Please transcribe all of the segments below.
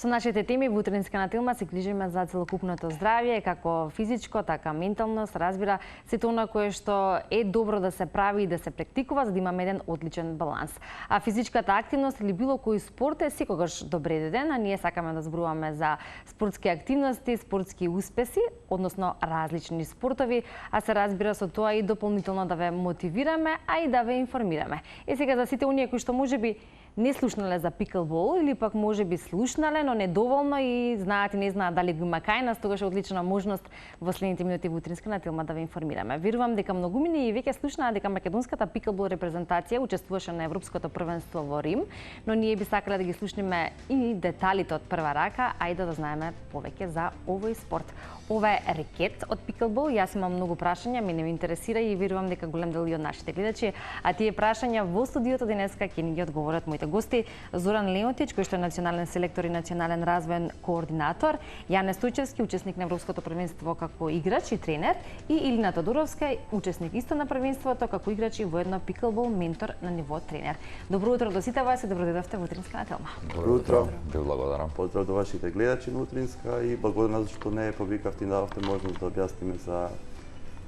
Со нашите теми во утринска на Тилма се грижиме за целокупното здравје, како физичко, така ментално, се разбира сето она кое што е добро да се прави и да се практикува за да имаме еден одличен баланс. А физичката активност или било кој спорт е секогаш добредеден, а ние сакаме да зборуваме за спортски активности, спортски успеси, односно различни спортови, а се разбира со тоа и дополнително да ве мотивираме, а и да ве информираме. Е сега за сите оние кои што можеби не слушнале за пиклбол или пак може би слушнале, но недоволно и знаат и не знаат дали го има кај нас, тогаш е одлична можност во следните минути во утринска на Тилма да ве информираме. Верувам дека многумини и веќе слушнаа дека македонската пиклбол репрезентација учествуваше на Европското првенство во Рим, но ние би сакале да ги слушнеме и деталите од прва рака, ајде да знаеме повеќе за овој спорт. Ова е рекет од пиклбол. Јас имам многу прашања, мене ме интересира и верувам дека голем дел и од нашите гледачи, а тие прашања во студиото денеска ќе ни ги одговорат моите гости Зоран Леонтич, кој што е национален селектор и национален развоен координатор, Јане Стојчевски, учесник на Европското првенство како играч и тренер, и Илина Тодоровска, учесник исто на првенството како играч и воедно пиклбол ментор на ниво тренер. Добро утро до сите вас и добро дојдовте во утринска на Тилма. Добро утро. Ви благодарам. Поздрав до вашите гледачи на утринска и благодарам зашто не повикавте и дадовте можност да објасниме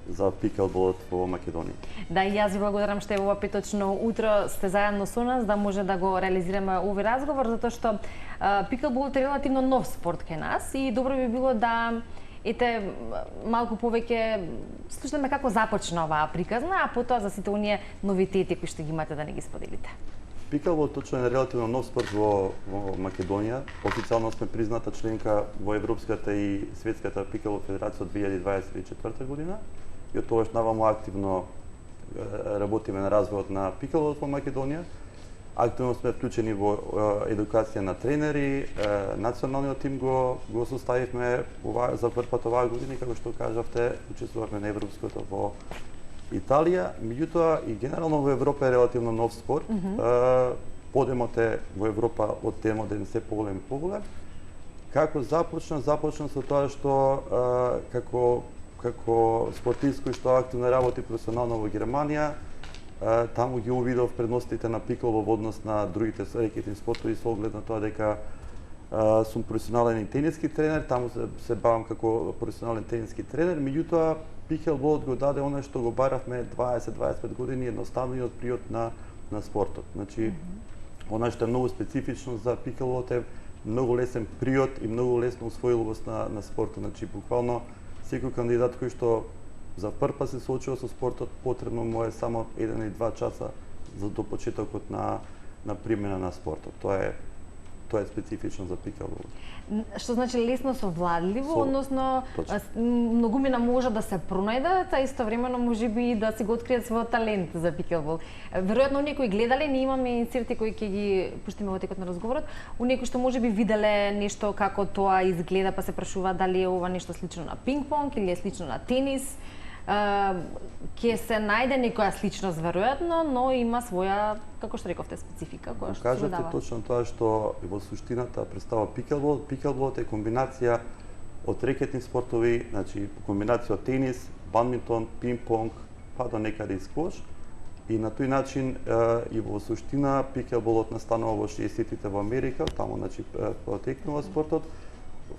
за пиклболот во Македонија. Да, и јас ви благодарам што е ова петочно утро сте заедно со нас да може да го реализираме овој разговор, затоа што пиклболот е релативно нов спорт кај нас и добро би било да малку повеќе слушнеме како започна оваа приказна, а потоа за сите оние новитети кои што ги имате да не ги споделите. Пиклбол точно е релативно нов спорт во Македонија. Официјално сме призната членка во Европската и Светската пиклбол федерација од 2024 година и од тогаш наваму активно работиме на развојот на пиклболот во Македонија. Активно сме вклучени во едукација на тренери, националниот тим го составивме за прв пат оваа година и како што кажавте, учествувавме на Европското во Италија, меѓутоа и генерално во Европа е релативно нов спорт. Подемот е во Европа од ден се поголем и поголем. Како започна со тоа што како спортист кој што активно работи професионално во Германија, таму ги увидов предностите на пиклбол во однос на другите рекетни спортови со оглед на тоа дека сум професионален и тениски тренер, таму се бавам како професионален тениски тренер, меѓутоа пиклболот го даде оно што го баравме 20-25 години, едноставниот приод на спортот. Значи, она што е многу специфично за пиклболот е многу лесен приод и многу лесна усвоиловост на спортот. Значи, буквално секој кандидат кој што за прв пат се соочува со спортот, потребно му е само 1 или 2 часа за до почетокот на примена на спортот. Тоа е специфично за пиклбол. Што значи лесно совладливо, односно многумина може да се пронајдат, а истовремено можеби и да си го откријат својот талент за пиклбол. Веројатно оние кои гледале, ние имаме инсерти кои ќе ги пуштиме во текот на разговорот, оние кои што можеби виделе нешто како тоа изгледа, па се прашуваат дали е ова нешто слично на пинг-понг или е слично на тенис. Ќе се најде некоја сличност веројатно, но има своја, како што рековте, специфика која што се дава. Кажете точно тоа што во суштината представа пиклбол. Пиклболот е комбинација од рекетни спортови, значи комбинација од тенис, бадминтон, пинг-понг, па до некаде и сквош. И на тој начин и во суштина пиклболот настанува во 60-тите во Америка, таму значи потекнува спортот.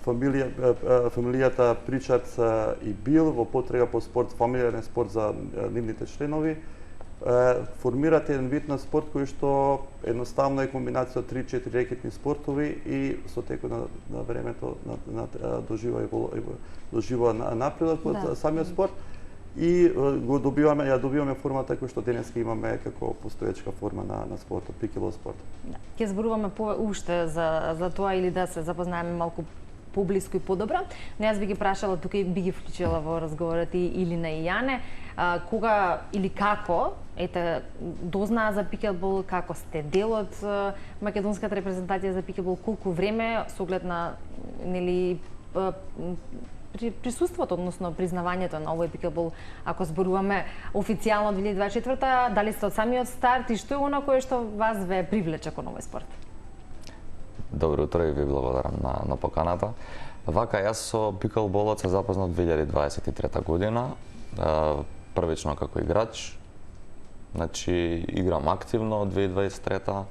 Фамилијата Причардс и Бил во потрега по спорт, фамилијарен спорт за нивните членови, формират еден вид на спорт кој што едноставно е комбинација од 3-4 рекетни спортови и со текот на времето доживува напредок од самиот спорт и ја добиваме формата кој што денеска имаме како постоечка форма на спортот, пиклбол спорт. Ќе зборуваме уште за тоа или да се запознаеме малку поблиску и подобро, но јас би ги прашала тука и би ги вклучила во разговорот и Илина и Јане, кога или како дознаа за пиклбол, како сте дел од македонската репрезентација за пиклбол, колку време со оглед на присуството, односно признавањето на овој пиклбол, ако зборуваме официјално 2024, дали сте од самиот старт и што е она кое што вас ве привлече кон овој спорт? Добро утро и ви благодарам на поканата. Вака, јас со пиклболот се запознав 2023 година, првично како играч. Значи, играм активно од 2023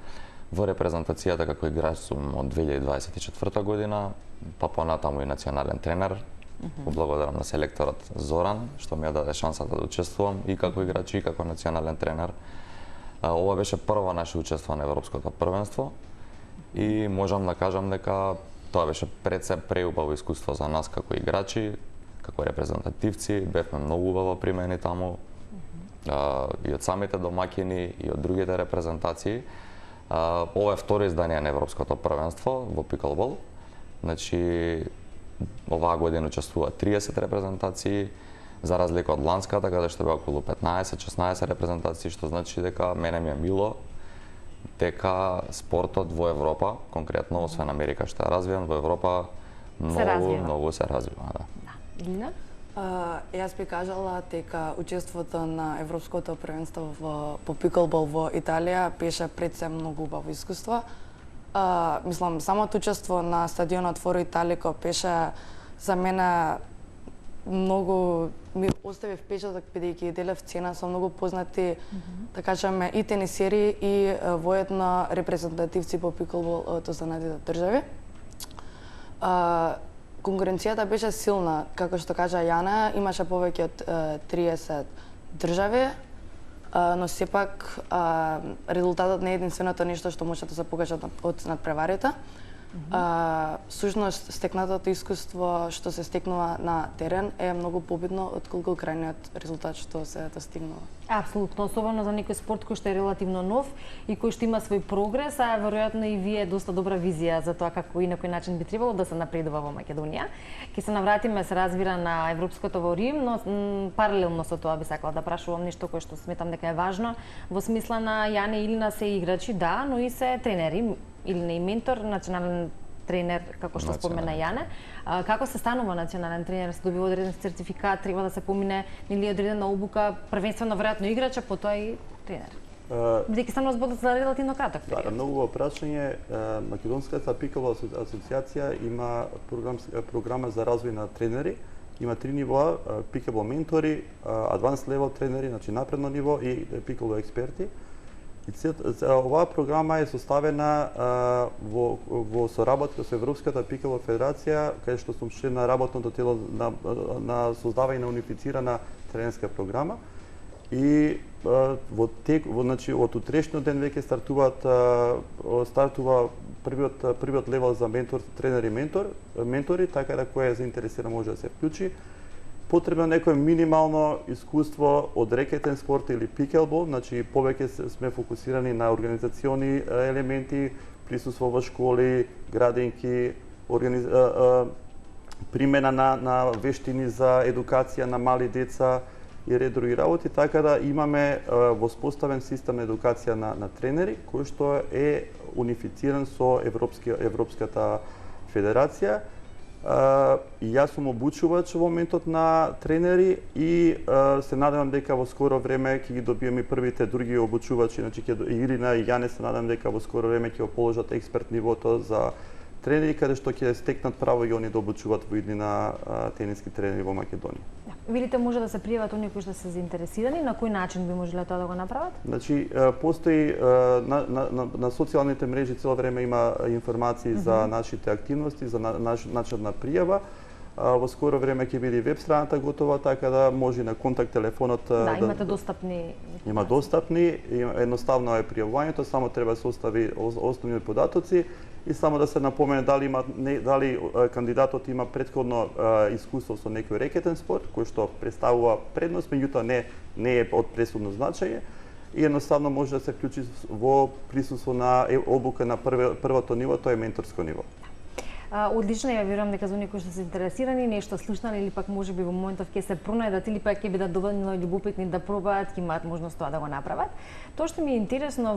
Во репрезентацијата како играч сум од 2024 година, па понатаму и национален тренер. Благодарам на селекторот Зоран што ми ја даде шансата да учествувам и како играч и како национален тренер. Ова беше прво наше учество на Европското првенство и можам да кажам дека тоа беше пред се преубаво искуство за нас како играчи, како репрезентативци, бевме многу убаво примени таму. И од самите домаќини и од другите репрезентации. Ова е второ издание на Европското првенство во пиклбол. Значи оваа година учествува 30 репрезентации, за разлика од ланската каде што беа околу 15-16 репрезентации, што значи дека мене ми е мило дека спортот во Европа, конкретно освен Америка што е развиен, во Европа многу се развива. Лина? Јас би кажала дека учеството на Европското првенство по пиклбол во Италија беше пред се многу убаво искуство. Мислам, самото учество на стадионот Форо Италико беше за мене многу, ми остави впечаток бидејќи делев цена со многу познати, да кажеме, и тенисери и воедно репрезентативци по пиклбол од останатите држави. Конкуренцијата беше силна, како што кажа Јана, имаше повеќе од 30 држави, но сепак резултатот не е единственото нешто што може да се покаже од надпреварите. Сушност, стекнатото искуство што се стекнува на терен е многу побитно отколку крајниот резултат што се достигнува. Апсолутно, особено за некој спорт кој што е релативно нов и кој што има свој прогрес, а веројатно и вие доста добра визија за тоа како и на кој начин би требало да се напредува во Македонија. Ќе се навратиме, се разбира, на Европското во Рим, но паралелно со тоа би сакала да прашувам нешто кое што сметам дека е важно во смисла на Јане и Илина се играчи, да, но и се тренери, Илина и ментор, национален тренер, како што спомена Јане. Како се станува национален тренер? Се добива одреден сертификат, треба да се помине или одредена обука, првенствено веројатно играч, а потоа и тренер. Бидејќи станува збор за релативно краток период. Да, многу прашање. Македонската пиклбол асоциација има програма за развој на тренери. Има 3 нивоа: пиклбол ментори, advanced level тренери, значи напредно ниво, и пиклбол експерти. Оваа програма е составена во соработка со Европската пиклбол федерација, каде што сум член на работното тело на создавање на унифицирана тренерска програма. И значи од утрешниот ден веќе стартува првиот левел за ментор, тренер и ментори, така да кој е заинтересиран може да се вклучи. Потребно некој минимално искуство од рекетен спорт или пиклбол, значи повеќе сме фокусирани на организациони елементи, присуство во школи, градинки, примена на вештини за едукација на мали деца и ред други работи, така да имаме воспоставен систем на едукација на тренери, кој што е унифициран со Европската федерација. И јас сум обучувач во моментот на тренери и се надевам дека во скоро време ќе ги добиеме првите други обучувачи, значи Ирина и Јане, се надевам дека во скоро време ќе го положат експерт нивото за тренери, каде што ќе стекнат право и они да обучуваат во иднина тениски тренери во Македонија. Видите, може да се пријават оние кои што се заинтересирани, на кој начин би можеле тоа да го направат? Значи, постои на социјалните мрежи цело време има информации за нашите активности, за начин на пријава. Во скоро време ќе биде веб страната готова, така да може на контакт телефонот имате достапни. Има достапни, едноставно е пријавувањето, само треба да се остави основни податоци и само да се напомене дали кандидатот има претходно искуство со некој рекетен спорт, кој што представува предност, меѓутоа не е од пресудно значење и едноставно може да се вклучи во присуство на обука на првото ниво, тоа е менторско ниво. Одлично, ја верувам дека за оние кои што се интересирани, нешто слушнали или пак можеби во моментов ќе се пронајдат или пак ќе бидат доволно љубопитни да пробаат, ќе имаат можност тоа да го направат. Тоа што ми е интересно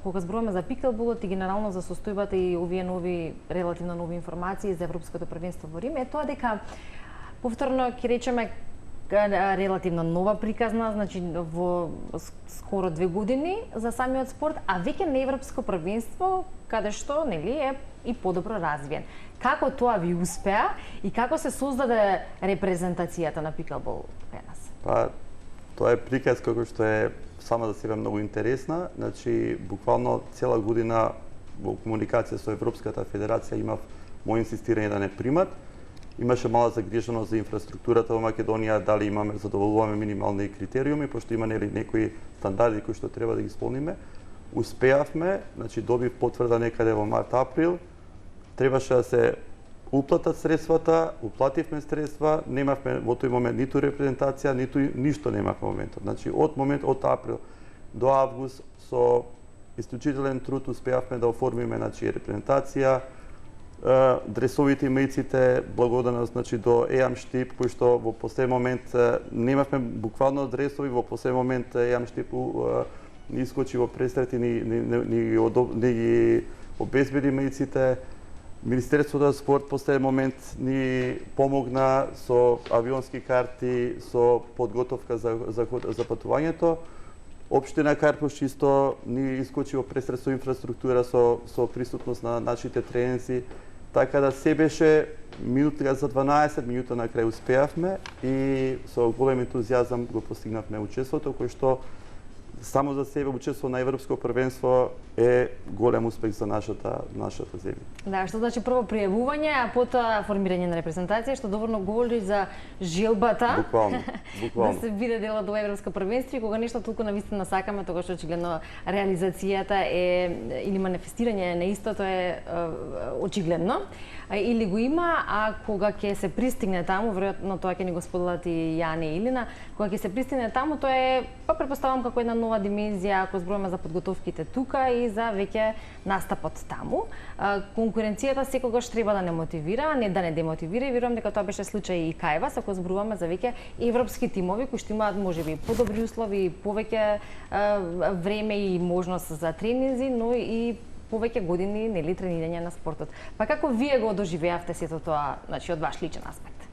кога зборуваме за пиклболот и генерално за состојбата и овие нови, релативно нови информации за Европското првенство во Рим, е тоа дека повторно ќе речеме релативно нова приказна, значи во скоро 2 години за самиот спорт, а веќе на Европско првенство каде што нели е и подобро развиен. Како тоа ви успеа и како се создаде репрезентацијата на пиклбол кај нас? Па тоа е приказка кој што е сама за себе многу интересна. Значи, буквално цела година во комуникација со Европската федерација имав мој инсистирање да не примат. Имаше мала загриженост за инфраструктурата во Македонија, дали задоволуваме минимални критериуми, пошто има некои стандарди кои што треба да ги исполниме. Успеавме, значи добив потврда некаде во март-април. Требаше да се уплатат средствата, уплативме средства, немавме во тој момент ниту репрезентација, ниту ништо немавме во моментот. Значи од април до август со исклучителен труд успеавме да оформиме репрезентација, дресовите и маиците, благодарност до Еам Штип, кој што во последен момент немавме буквално дресови, во последен момент Еам Штип ни искочи во пресрет и ни ги обезбеди маиците. Министерството за спорт последен момент ни помогна со авионски карти, со подготовка за патувањето. Општина Карпуш исто ни искочи во пресрет со инфраструктура, со присутност на нашите тренинзи. Така да се беше минута за 12 минута на крај успеавме и со голем ентузијазам го постигнавме учеството, кој што само за себе учество на Европско првенство е голем успех за нашата земја. Да, што значи прво пријавување, а потоа формирање на репрезентација, што доволно говори за желбата. Буквално. Да се биде дел од Европско првенство и кога нешто толку навистина сакаме, тогаш очигледно реализацијата или манифестирање на истото е очигледно или го има, а кога ќе се пристигне таму, веројатно тоа ќе ни го споделат и Јане и Илина, кога ќе се пристигне таму, тоа е, претпоставам, како една нова димензија, ако зборуваме за подготовките тука и за веќе настапот таму. Конкуренцијата секогаш треба да не мотивира, не да не демотивира и верувам дека тоа беше случај и кај вас, ако зборуваме за веќе европски тимови кои што имаат можеби подобри услови, повеќе време и можност за тренинзи, но и повеќе години нели тренирање на спортот. Па како вие го доживеавте сето тоа, значи од ваш личен аспект?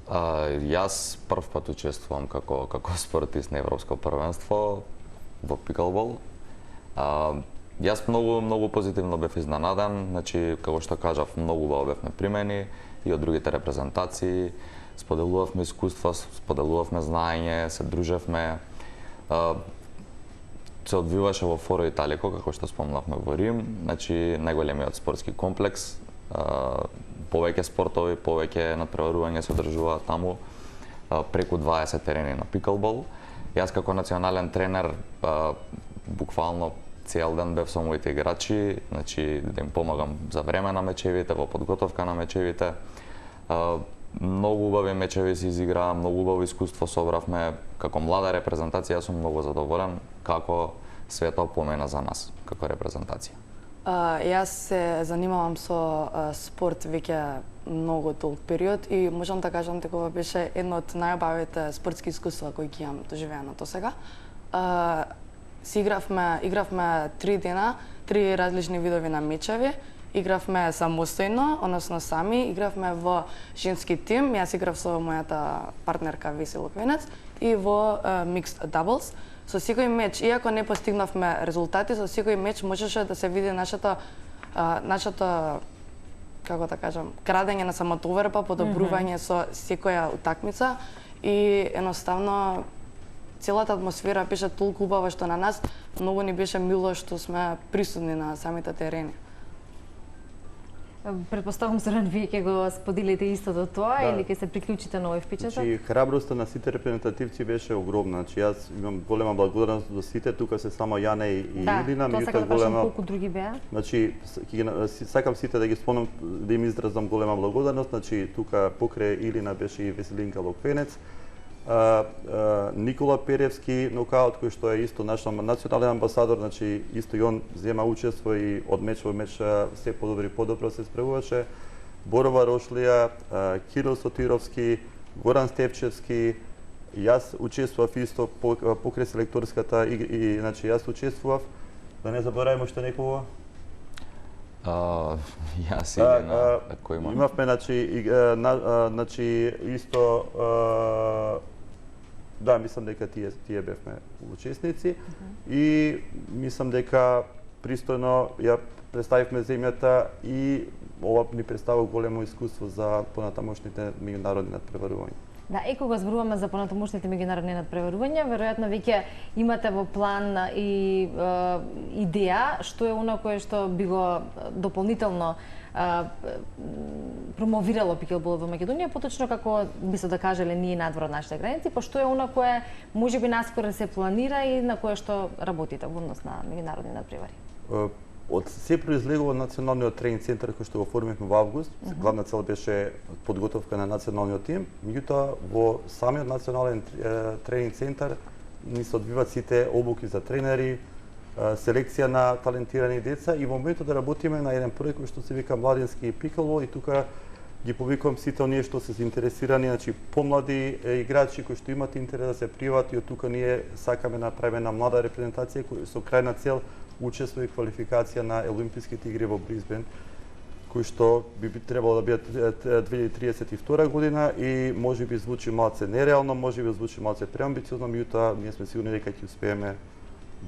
Јас прв пат учествувам како спортист на Европско првенство во пиклбол. Јас многу позитивно бев изненаден, значи како што кажав, многу убаво бевме примени и од другите репрезентации, споделувавме искуства, споделувавме знаење, се дружевме. Се одвиваше во Форо Италико, како што спомнавме во Рим, значи најголемиот спортски комплекс, повеќе спортови, повеќе надпреварување се одржуваат таму, преку 20 терени на пиклбол. Јас како национален тренер буквално цел ден бев со моите играчи, значи да им помагам за време на мечевите, во подготовка на мечевите. Многу убави мечеви се изиграа, многу убаво искуство собравме. Како млада репрезентација сум многу задоволен како све тоа помена за нас како репрезентација. Јас се занимавам со спорт веќе многу долг период и можам да кажам дека ова беше едно од најубавите спортски искуства кои ги имам доживеано досега. Игравме 3 дена, 3 различни видови на мечеви. Игравме самостојно, односно сами, игравме во женски тим, јас играв со мојата партнерка Веси Луквенец и во mixed doubles. Со секој меч, иако не постигнавме резултати, со секој меч можеше да се види нашата како да кажам, крадење на самотоверба, подобрување со секоја утакмица и едноставно целата атмосфера беше толку убава што на нас многу ни беше мило што сме присутни на самите терени. Претпоставам Зоран, вие ќе го споделите истото тоа или ќе се приклучите на овој впечаток? Значи, храброста на сите репрезентативци беше огромна. Значи, јас имам голема благодарност до сите, тука се само Јане и Илина, тоа сакам да кажам колку други беа. Значи, сакам сите да ги спомнам, да им изразам голема благодарност. Значи, тука покрај Илина беше и Веселинка Локвенец, Никола Перевски, нокаут, кој што е исто наш национален амбасадор, значи исто и он зема учество и од меч во меч се подобро се справуваше. Борова Рошлија, Кирил Сотировски, Горан Степчевски, јас учествував исто покрај селекторската и значи јас учествував. Да не забораваме уште некого. Јас или на кој имам? Имавме значи исто да, мислам дека тие бевме учесници и мислам дека пристојно ја представивме земјата и ова ни представува големо искуство за понатамошните меѓународни надпреварувања. Да, кога зборуваме за понатамошните меѓународни надпреварувања, веројатно веќе имате во план и идеја што е она кое што би го дополнително промовирало пикелболот во Македонија, поточно како би се да кажеле ние надвор од нашите граници, па што е она кое можеби наскоро се планира и на кое што работите во однос на меѓународни надпревари? Од се произлегува националниот тренинг центар кој што го формивме во август. Главна цел беше подготовка на националниот тим, меѓутоа во самиот национален тренинг центар ни се одвиваат сите обуки за тренери, селекција на талентирани деца и во моментот да работиме на еден проект кој што се вика Младински пикелбол и тука ги повикувам сите оние што се заинтересирани, значи помлади играчи кои што имаат интерес да се пријават и од тука ние сакаме да направиме една млада репрезентација која со крајна цел учество и квалификација на Олимписките игри во Брисбен, кои што би требало да бидат 2032 година и можеби звучи малце нереално, можеби звучи малце преамбициозно, меѓутоа ние сме сигурни дека ќе успееме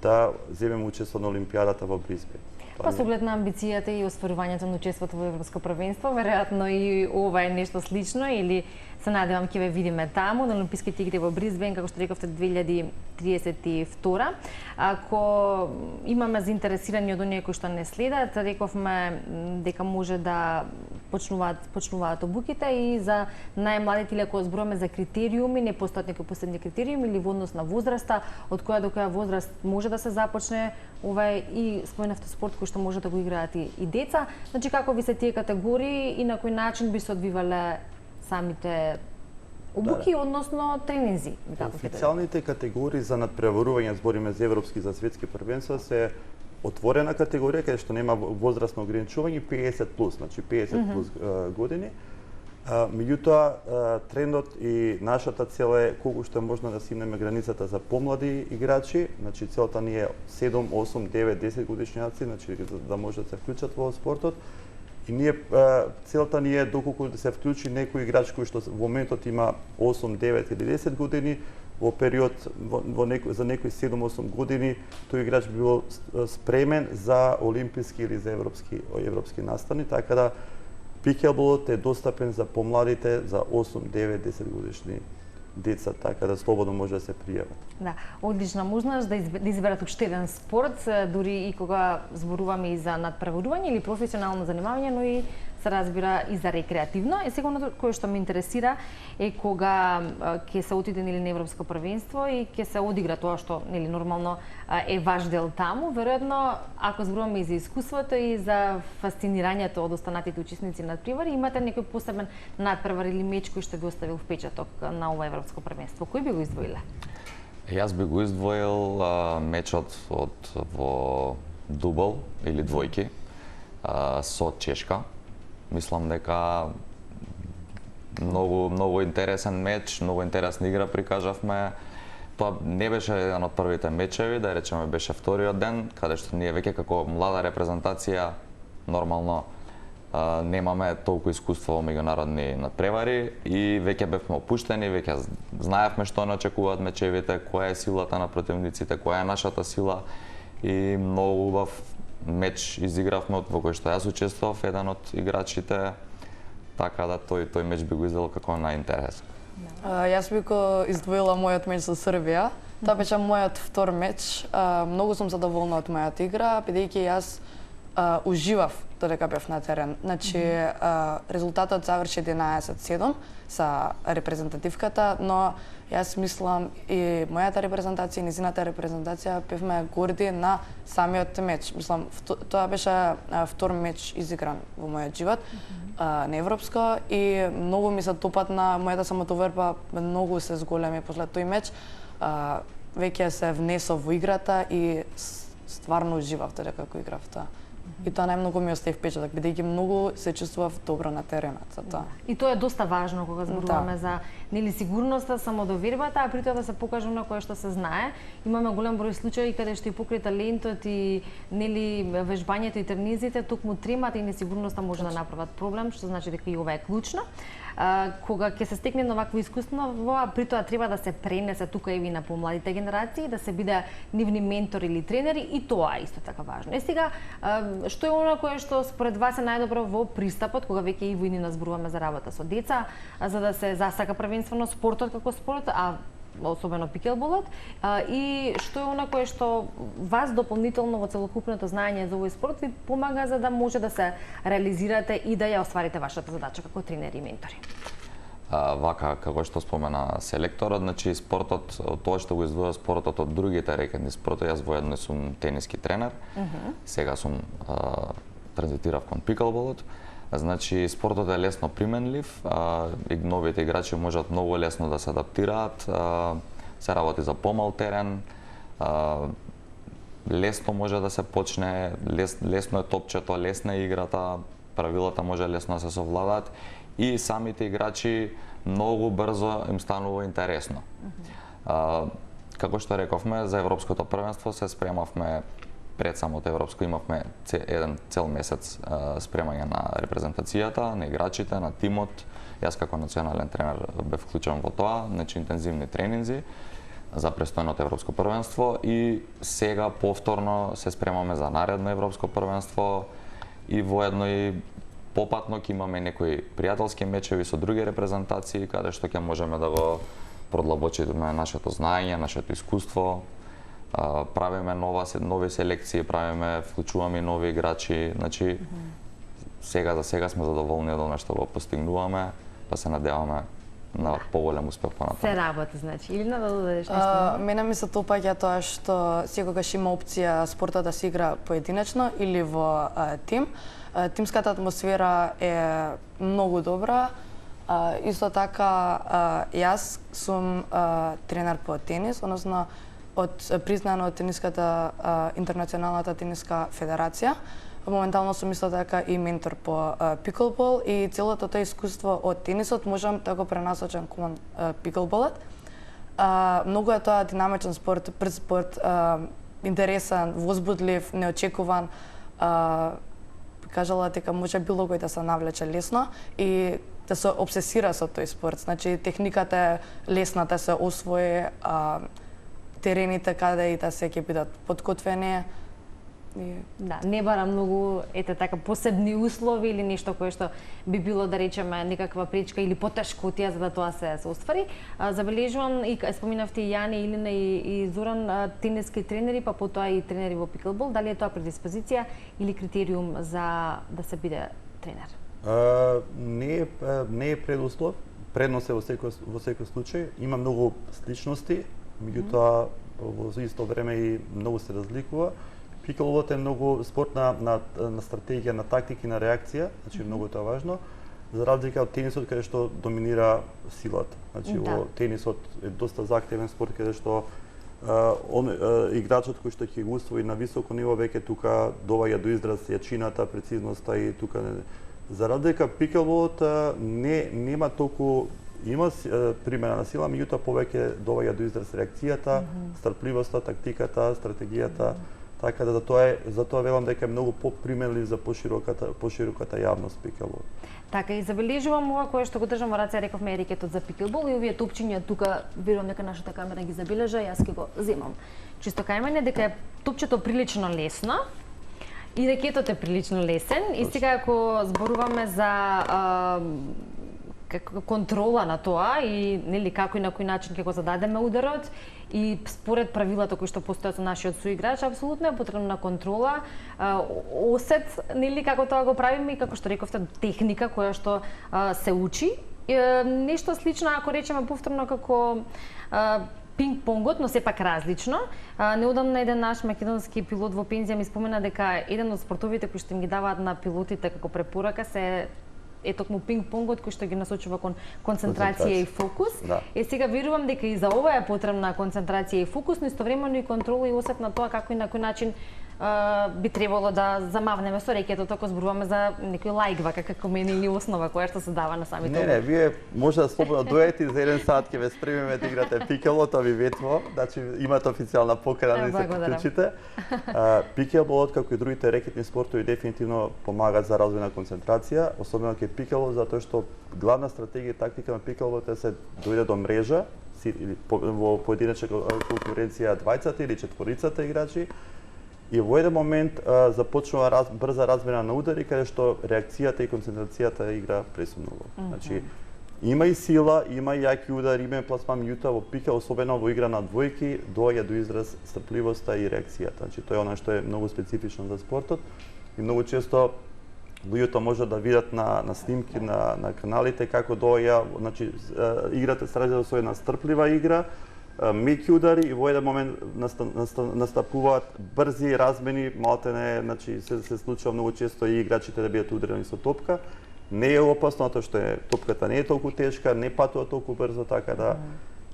да земеме учество на Олимпијадата во Брисбен. Па со оглед на амбицијата и остварувањето на учеството во Европско првенство, веројатно и ова е нешто слично или се надевам ќе ве видиме таму на Олимписките игри во Брисбен, како што рековте 2032. Ако имаме заинтересирани од оние кои што не следат, рековме дека може да почнуваат обуките и за најмладите или ако зборуваме за критериуми, не постојат некои посебни критериуми или во однос на возраста, од која до која возраст може да се започне ова и споменавте спорт кој што може да го играат и деца. Значи како ви се тие категории и на кој начин би се одвивале самите обуки, односно тренинзи? Официјалните категории за надпреварување, збориме за европски, за светски првенства, се отворена категорија каде што нема возрастно ограничување 50+, значи 50+ години. Меѓутоа, трендот и нашата цел е колку што е можно да симнеме границата за помлади играчи, значи целта ни е 7, 8, 9, 10 годишњаци, значи да може да се вклучат во спортот. И ние целта ни е доколку да се вклучи некој играч кој што во моментот има 8, 9 или 10 години, во период за некои 7-8 години тој играч би бил спремен за олимписки или за европски настани, така да пикелболот е достапен за помладите, за 8, 9, 10 годишни деца, така да слободно може да се пријават. Да, одлична можност да изберат уште еден спорт, дури и кога зборуваме и за надпреварување или професионално занимавање, но и се разбира и за рекреативно. Сега кое што ме интересира е кога ќе се отиде нели на европско првенство и ќе се одигра тоа што нели нормално е ваш дел таму. Веројатно, ако зборуваме и за искуството и за фасцинирањето од останатите учесници на надпревари, имате некој посебен надпревар или меч кој што ви оставил впечаток на ова европско првенство. Кој би го издвоиле? Јас би го издвоил мечот во дубл или двојки со Чешка. Мислам дека многу интересен меч, многу интересна игра прикажавме. Тоа не беше еден од првите мечеви, да речеме беше вториот ден, каде што ние веќе како млада репрезентација нормално немаме толку искуство во меѓународни надпревари и веќе бевме опуштени, веќе знаевме што не очекуваат мечевите, која е силата на противниците, која е нашата сила и многу убав меч изигравме во кој што јас учествував, еден од играчите, така да тој меч би го издел како најинтересен. Јас би го издвоила мојот меч за Србија. Тоа беше мојот втор меч. Многу сум задоволна од мојата игра, бидејќи јас уживав додека бев на терен. Значи, резултатот заврши 11-7 за репрезентативката, но јас мислам и мојата репрезентација и низината репрезентација бевме горди на самиот меч. Мислам, тоа беше втор меч изигран во мојот живот на европско и многу ми се допадна мојата самотоверба, многу се зголеми после тој меч. Веќе се внесов во играта и стварно уживав додека го играв тоа. И тоа најмногу ми остави впечаток, бидејќи многу се чувствував добро на теренот за тоа. И тоа е доста важно кога зборуваме за нели сигурноста, самодовербата, а при тоа да се покаже на кое што се знае. Имаме голем број случаи каде што и покрај талентот и нели вежбањето и тренизите, токму тремата и несигурноста може да направат проблем, што значи дека и ова е клучно. Кога ќе се стекне на вакво искуство, при тоа треба да се пренесе тука и на помладите генерации, да се биде нивни ментори или тренери и тоа е исто така важно. Сега Што е оно кое што според вас е најдобро во пристапот, кога веќе и во иднина зборуваме за работа со деца, за да се засака првенствено спортот како спорт, а особено пикелболот, и што е оно кое што вас дополнително во целокупното знаење за овој спорт ви помага за да може да се реализирате и да ја остварите вашата задача како тренери и ментори? Вака, како што спомена селекторот, значи спортот, тоа што го издвоја спортот од другите рекетни спортови, јас воедно сум тениски тренер, сега сум транзитирав кон пикелболот. Значи, спортот е лесно применлив, и новите играчи можат многу лесно да се адаптираат, се работи за помал терен, лесно може да се почне, лесно е топчето, лесна е играта, правилата може лесно да се совладаат и самите играчи многу брзо им станува интересно. Како што рековме, за Европското првенство се спремавме пред самото европско, имавме еден цел месец спремање на репрезентацијата, на играчите, на тимот. Јас како национален тренер бев вклучен во тоа, значи интензивни тренинзи за престојното европско првенство и сега повторно се спремаме за наредно европско првенство и воедно и попатно ќе имаме некои пријателски мечеви со други репрезентации каде што ќе можеме да го продлабочиме нашето знаење, нашето искуство. Правиме нови селекции, вклучуваме нови играчи, значи сега за сега сме задоволни од она што го постигнуваме, па се надеваме на поголем успех понатаму. Се работи, значи, или да додадеш нешто? Мене ми се допаѓа тоа што секогаш има опција спортот да се игра поединечно или во тим. Тимската атмосфера е многу добра. Исто така, јас сум тренер по тенис, односно признано од тениската интернационалната тениска федерација. Моментално сум исто така и ментор по пиклбол и целото тоа искуство од тенисот можам да го пренасочам кон пиклболот. Многу е тоа динамичен спорт, брз спорт, интересен, возбудлив, неочекуван. Кажала дека може било кој да се навлече лесно и да се обсесира со тој спорт. Значи техниката е лесна да се освои, терените каде и да се ќе бидат подготвени. Да, не бара многу така посебни услови или нешто кое што би било да речеме некаква пречка или потешкотија за да тоа се оствари. Забележувам и споминавте и Јане, Илина и Зоран, тениски тренери, па потоа и тренери во пиклбол. Дали е тоа предиспозиција или критериум за да се биде тренер? Не е предуслов, предност е во секој случај. Има многу сличности, меѓутоа во исто време и многу се разликува. Пиклболот е многу спорт на стратегија, на тактика и на реакција, значи многу е тоа важно, за разлика од тенисот каде што доминира силата. Значи во тенисот е доста захтевен спорт каде што играчот кој што ќе го усвои на високо ниво веќе тука доваѓа до израз јачината, прецизноста и тука за разлика пиклболот нема толку има примена на сила, меѓутоа повеќе доваѓа до израз реакцијата, стрпливоста, тактиката, стратегијата. Така да за тоа велам дека е многу поприменлив за пошироката јавност пиклбол. Така и забележувам ова кое што го држам во раце, рековме рекетот за пиклбол и овие топчиња тука, верувам дека нашата камера ги забележа, јас ќе го земам. Чисто кај мене дека топчето прилично лесно и рекетот е прилично лесен и сега ако зборуваме за контрола на тоа и нели како и на кој начин ќе го зададеме ударот и според правилата кои што постојат со нашиот соиграч, апсолутно е потребна контрола, осет, нели како тоа го правиме и како што рековте техника која што се учи. Нешто слично ако речеме повторно како пинг-понгот, но сепак различно. Неодамна еден наш македонски пилот во пензија ми спомена дека еден од спортовите кои што им ги даваат на пилотите како препорака се токму пинг-понгот кој што ги насочува кон концентрација и фокус. Да. Сега верувам дека и за ова е потребна концентрација и фокус, но истовремено и контрола и осет на тоа како и на кој начин би требало да замавнеме со рекетот ако зборуваме за некој лајгва како мене или основа која што се дава на самите. Не, вие може да слободно дојдете и за 1 сат ќе ве спремиме да играте пиклбол, тоа ви ветво, значи имате официјална покана да се приклучите. Пиклболот како и другите рекетни спортови дефинитивно помагаат за развој на концентрација, особено кај пиклбол затоа што главна стратегија и тактика на пиклболот е се дојде до мрежа или во поединечна конкуренција двајцата или четворицата играчи И во еден момент започнува брза размена на удари, каде што реакцијата и концентрацијата игра пресумно. Значи, има и сила, има и јаки удари, има и пласман, меѓутоа во пикел, особено во игра на двојки, доаѓа до израз стрпливоста и реакцијата. Значи, тоа е она што е многу специфично за спортот и многу често луѓето може да видат на снимки на каналите како доаѓа, значи играта се разгледа со една стрплива игра, меки удари и во еден момент настапуваат брзи размени, малтене, значи се случува многу често и играчите да бидат ударени со топка. Не е опасно, затоа што топката не е толку тешка, не патува толку брзо, така да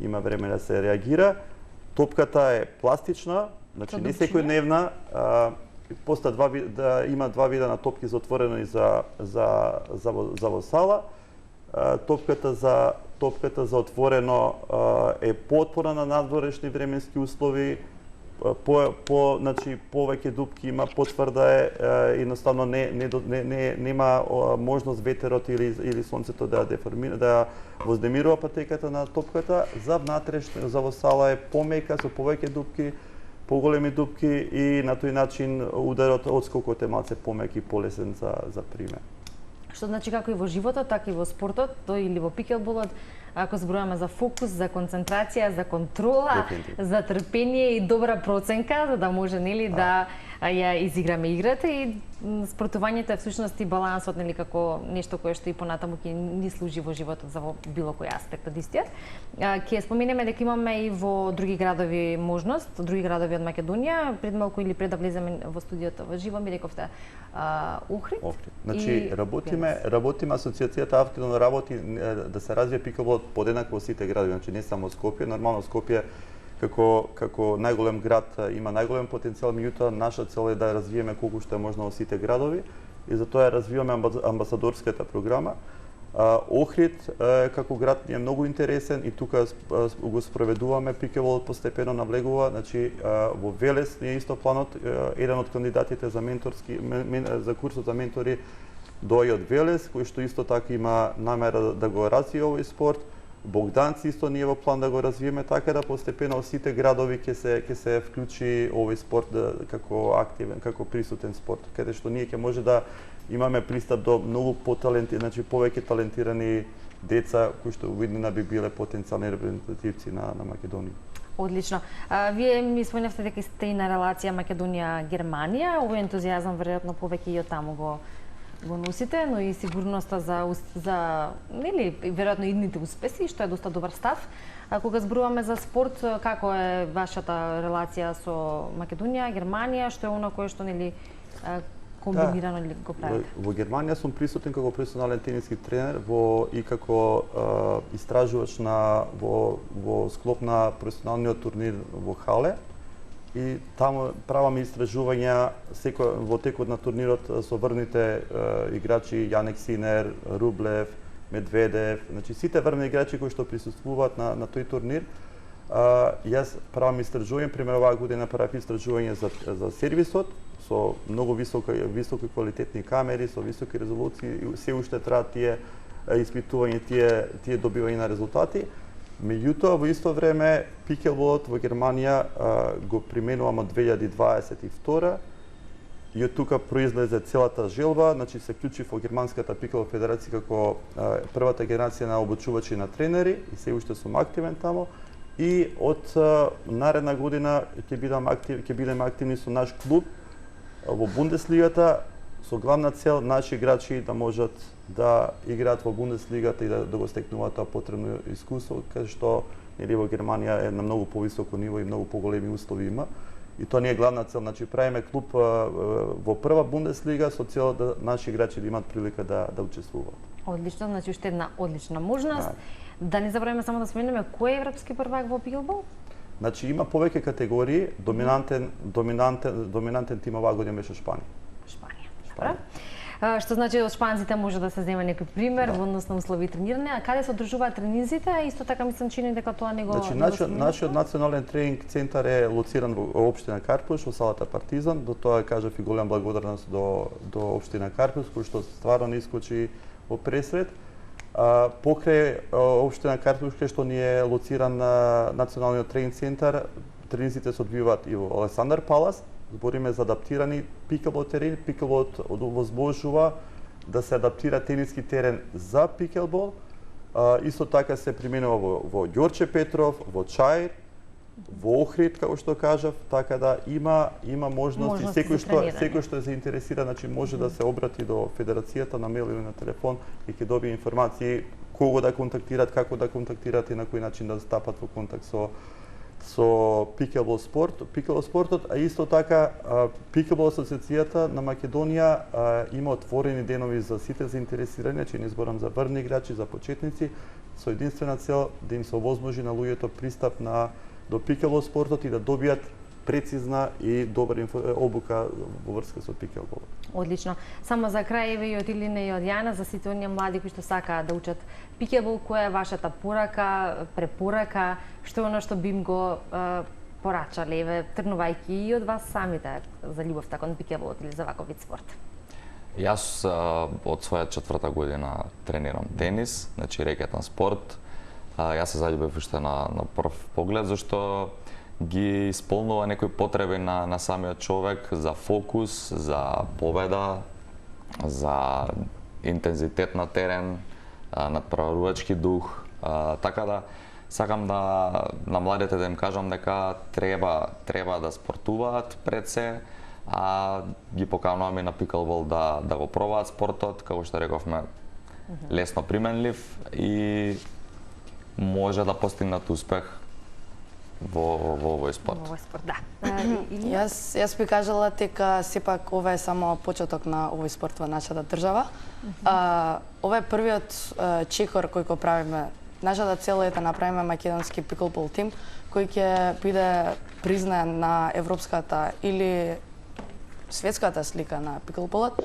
има време да се реагира. Топката е пластична, значи не секојдневна. Постои има два вида на топки за отворено и за во сала. Топката за отворено е поотпорна на надворешни временски услови, значи повеќе дупки има, потврда е, едноставно нема можност ветерот или сонцето да деформира, да воздемирува патеката на топката. За внатрешно, за во сала е помека со повеќе дупки, поголеми дупки и на тој начин ударот, отскокот е малце помек и полесен за приме. Што значи како и во животот, така и во спортот, или во пикелболот, ако зборуваме за фокус, за концентрација, за контрола, за трпение и добра проценка, за да може да ја изиграме играта и спортувањето е всушност и балансот, како нешто кое што и понатаму ќе ни служи во животот за било кој аспект од истиот. Ќе споменеме дека имаме и во други градови можност, други градови од Македонија, пред малку или пред да влеземе во студиото во живо, ми рековте Охрид. Значи работиме асоциацијата активно работи да се развие пикелболот подеднакво во сите градови, значи не само Скопје, нормално Скопје како најголем град има најголем потенцијал, меѓутоа наша цел е да развиеме колку што е можно во сите градови и затоа развиваме амбасадорската програма. Охрид како град ни е многу интересен и тука го спроведуваме, пикелболот постепено навлегува, значи во Велес ни е исто планот, еден од кандидатите за за курсот за ментори доаѓа од Велес, кој што исто така има намера да го развие овој спорт. Богданци исто ние во план да го развиеме, така да постепено во сите градови ќе се вклучи овој спорт како активен, како присутен спорт, каде што ние ќе може да имаме пристап до многу значи повеќе талентирани деца кои што увиднина би биле потенцијални репрезентативци на Македонија. Одлично. Вие ми спомнавте дека сте и на релација Македонија-Германија, овој ентузијазам веројатно повеќе и од таму го носите, но и сигурноста за нели веројатно идните успеси, што е доста добар став. Кога зборуваме за спорт, како е вашата релација со Македонија, Германија, што е она кое што нели комбинирано ли го правите? Во Германија сум присутен како професионален тениски тренер и како истражувач во склоп на професионалниот турнир во Хале. И таму правам истражувања во текот на турнирот со врвните играчи Јанек Синер, Рублев, Медведев, значи сите врвни играчи кои што присуствуваат на тој турнир. Јас правам истражување, пример оваа година правам истражување за сервисот со многу високи квалитетни камери, со високи резолуции, се уште траат тие испитувања, тие добивање на резултати. Меѓутоа, во исто време, пикелболот во Германија го применувам од 2022 и од тука произлезе целата желба, значи се вклучив во Германската пикелбол федерација како првата генерација на обучувачи на тренери и се уште сум активен таму. И од наредна година ќе бидеме активни со наш клуб во Бундеслигата, со главна цел наши играчи да можат да играат во Бундеслигата и да го стекнуваат тоа потребно искуство, каде што нели во Германија е на многу повисоко ниво и многу поголеми услови има. И тоа не е главна цел, значи правиме клуб во прва Бундеслига со цел да наши играчи да имаат прилика да учествуваат. Одлично, значи уште една одлична можност. Да не забравиме само да споменеме кој е европски првак во пикелбол? Значи има повеќе категории, доминантен тим оваа година беше Шпанија. Добро. Што значи од шпанците може да се земе некој пример во однос на услови тренирање, а каде се одржуваат тренинзите? Исто така мислам чини дека тоа не го. Значи нашиот национален тренинг центар е лоциран во општина Карпуш, во салата Партизан. До тоа кажав и голема благодарност до општина Карпуш кој што стварно не искочи во пресред. Покрај општина Карпуш кај што ни е лоциран националниот тренинг центар, тренинзите се одвиваат и во Александар Палас, Збориме за адаптирани пиклбол терени. Пиклболот овозможува да се адаптира тениски терен за пиклбол. Исто така се применува во Ѓорче Петров, во Чаир, во Охрид, како што кажав, така да има можност и секој што е заинтересиран, значи може да се обрати до федерацијата на мејл или на телефон и ќе добие информации кого да контактират, како да контактират и на кој начин да стапат во контакт со пиклбол спортот, а исто така пиклбол асоциацијата на Македонија има отворени денови за сите заинтересирани, значи не зборам за врвни играчи, за почетници, со единствена цел да им се овозможи на луѓето пристап до пиклбол спортот и да добијат прецизна и добра обука во врска со пиклбол. Одлично. Само за крај еве и од Илина и од Јана за сите оние млади кои што сакаат да учат пиклбол, која е вашата препорака, што е оно што би им го порачале, еве тргнувајќи и од вас самите за љубовта кон пиклболот или за ваков вид спорт? Јас од своја 4-та година тренирам тенис, значи рекетен спорт. Јас се заљубив уште на прв поглед, зашто ги исполнува некои потреби на самиот човек за фокус, за победа, за интензитет на терен, надпреварувачки дух. Така да сакам на младите да им кажам дека треба да спортуваат пред се, а ги поканувам и на пиклбол да го пробаат спортот, како што рековме, лесно применлив и може да постигнат успех во овој спорт. Во овој спорт, да. Јас би кажала дека сепак ова е само почеток на овој спорт во нашата држава. Ова е првиот чекор кој го правиме. Нашата цел е да направиме македонски пиклбол тим кој ќе биде признаен на европската или светската слика на пиклболот.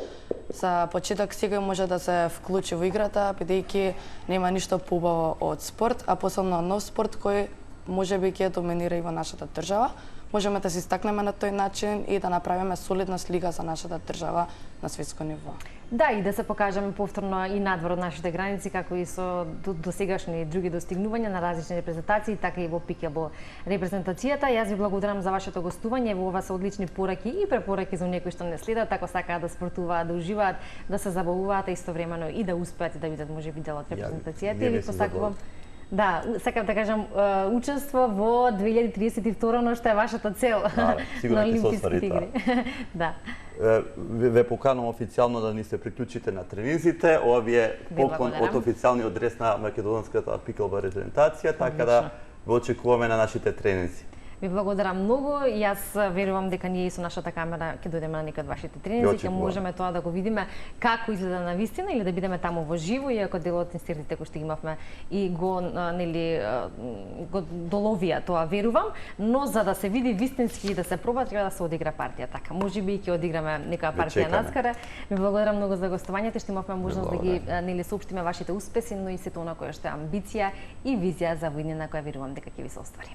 За почеток секој може да се вклучи во играта, бидејќи нема ништо поубаво од спорт, а посебно нов спорт кој може би ќе доминира и во нашата држава. Можеме да се истакнеме на тој начин и да направиме солидна слика за нашата држава на светско ниво. Да, и да се покажеме повторно и надвор од нашите граници, како и со досегашни други достигнувања на различни репрезентации, така и во пиклбол репрезентацијата. Јас ви благодарам за вашето гостување. Во ова се одлични пораки и препораки за оние кои што не следат, ако сакаат да спортуваат, да уживаат, да се забавуваат, а истовремено и да успеат и да видат можеби дел од репрезентацијата. И ви посакувам да, сакам да кажам, учество во 2032 но што е вашата цел на Олимписките игри. Да. Ве поканувам официјално да ни се приклучите на тренинзите. Ова ви е поклон од официјалниот адрес на македонската пиклбол репрезентација, така да ве очекуваме на нашите тренинзи. Ви благодарам многу. Јас верувам дека ние и со нашата камера ќе дојдеме на некои од вашите тренинзи, ќе можеме тоа да го видиме како изгледа на вистина или да бидеме таму во живо, иако дел од инстинктите кои што имавме и го доловија тоа, верувам, но за да се види вистински и да се проба треба да се одигра партија. Така, можеби ќе одиграме некоја партија наскаре. Ви благодарам многу за гостувањето, што имавме можност да ги соопштиме вашите успеси, но и сето она кое што е амбиција и визија за војнина која верувам дека ќе ви се оствари.